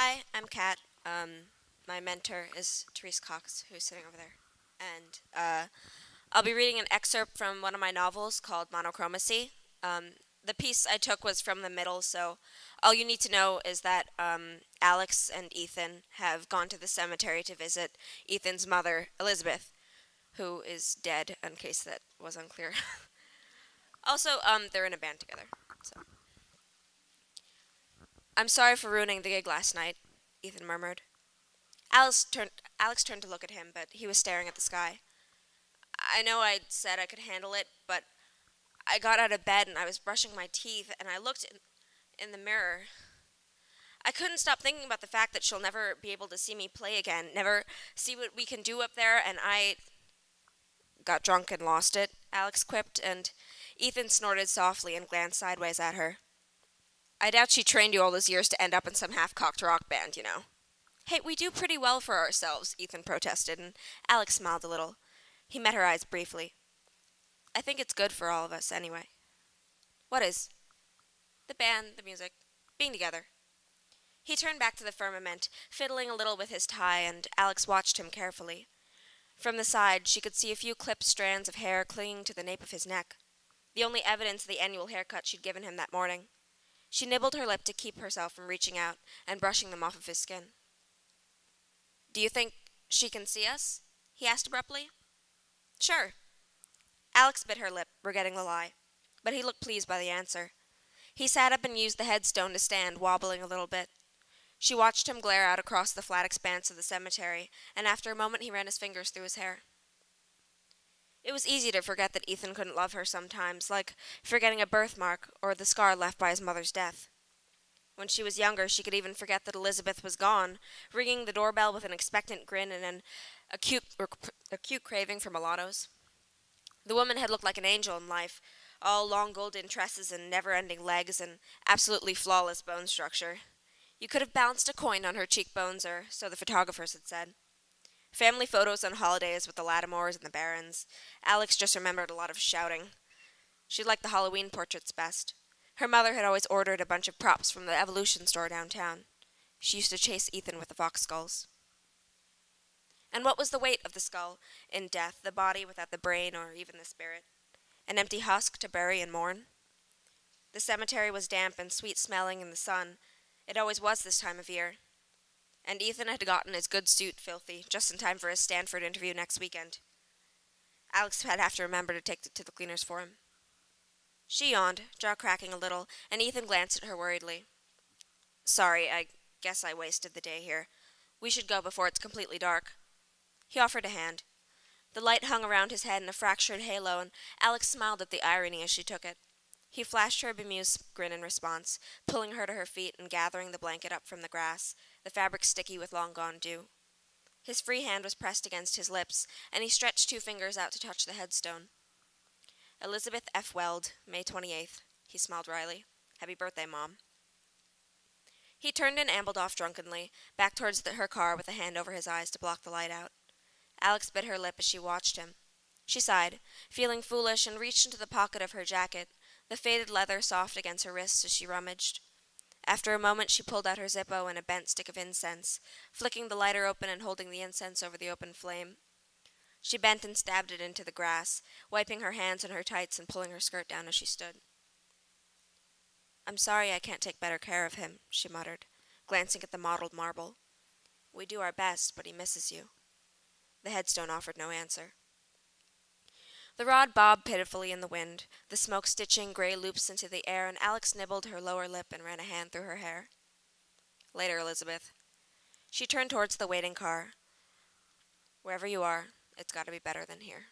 Hi, I'm Kat. My mentor is Therese Cox, who's sitting over there. And I'll be reading an excerpt from one of my novels called Monochromacy. The piece I took was from the middle, so all you need to know is that Alex and Ethan have gone to the cemetery to visit Ethan's mother, Elizabeth, who is dead, in case that was unclear. Also, they're in a band together. So, I'm sorry for ruining the gig last night, Ethan murmured. Alex turned to look at him, but he was staring at the sky. I know I'd said I could handle it, but I got out of bed and I was brushing my teeth and I looked in the mirror. I couldn't stop thinking about the fact that she'll never be able to see me play again, never see what we can do up there, and I got drunk and lost it, Alex quipped, and Ethan snorted softly and glanced sideways at her. I doubt she trained you all those years to end up in some half-cocked rock band, you know. Hey, we do pretty well for ourselves, Ethan protested, and Alex smiled a little. He met her eyes briefly. I think it's good for all of us, anyway. What is? The band, the music, being together. He turned back to the firmament, fiddling a little with his tie, and Alex watched him carefully. From the side, she could see a few clipped strands of hair clinging to the nape of his neck, the only evidence of the annual haircut she'd given him that morning. She nibbled her lip to keep herself from reaching out and brushing them off of his skin. Do you think she can see us? He asked abruptly. Sure. Alex bit her lip, regretting the lie, but he looked pleased by the answer. He sat up and used the headstone to stand, wobbling a little bit. She watched him glare out across the flat expanse of the cemetery, and after a moment he ran his fingers through his hair. It was easy to forget that Ethan couldn't love her sometimes, like forgetting a birthmark or the scar left by his mother's death. When she was younger, she could even forget that Elizabeth was gone, ringing the doorbell with an expectant grin and an acute craving for mulattoes. The woman had looked like an angel in life, all long golden tresses and never-ending legs and absolutely flawless bone structure. You could have balanced a coin on her cheekbones, or so the photographers had said. Family photos on holidays with the Lattimores and the Barons. Alex just remembered a lot of shouting. She liked the Halloween portraits best. Her mother had always ordered a bunch of props from the Evolution store downtown. She used to chase Ethan with the fox skulls. And what was the weight of the skull in death, the body without the brain or even the spirit? An empty husk to bury and mourn? The cemetery was damp and sweet-smelling in the sun. It always was this time of year. And Ethan had gotten his good suit filthy, just in time for his Stanford interview next weekend. Alex had to remember to take it to the cleaners for him. She yawned, jaw cracking a little, and Ethan glanced at her worriedly. Sorry, I guess I wasted the day here. We should go before it's completely dark. He offered a hand. The light hung around his head in a fractured halo, and Alex smiled at the irony as she took it. He flashed her a bemused grin in response, pulling her to her feet and gathering the blanket up from the grass, the fabric sticky with long-gone dew. His free hand was pressed against his lips, and he stretched 2 fingers out to touch the headstone. Elizabeth F. Weld, May 28th. He smiled wryly. Happy birthday, Mom. He turned and ambled off drunkenly, back towards her car with a hand over his eyes to block the light out. Alex bit her lip as she watched him. She sighed, feeling foolish, and reached into the pocket of her jacket, the faded leather soft against her wrists as she rummaged. After a moment, she pulled out her Zippo and a bent stick of incense, flicking the lighter open and holding the incense over the open flame. She bent and stabbed it into the grass, wiping her hands on her tights and pulling her skirt down as she stood. I'm sorry I can't take better care of him, she muttered, glancing at the mottled marble. We do our best, but he misses you. The headstone offered no answer. The rod bobbed pitifully in the wind, the smoke stitching gray loops into the air, and Alex nibbled her lower lip and ran a hand through her hair. Later, Elizabeth. She turned towards the waiting car. Wherever you are, it's got to be better than here.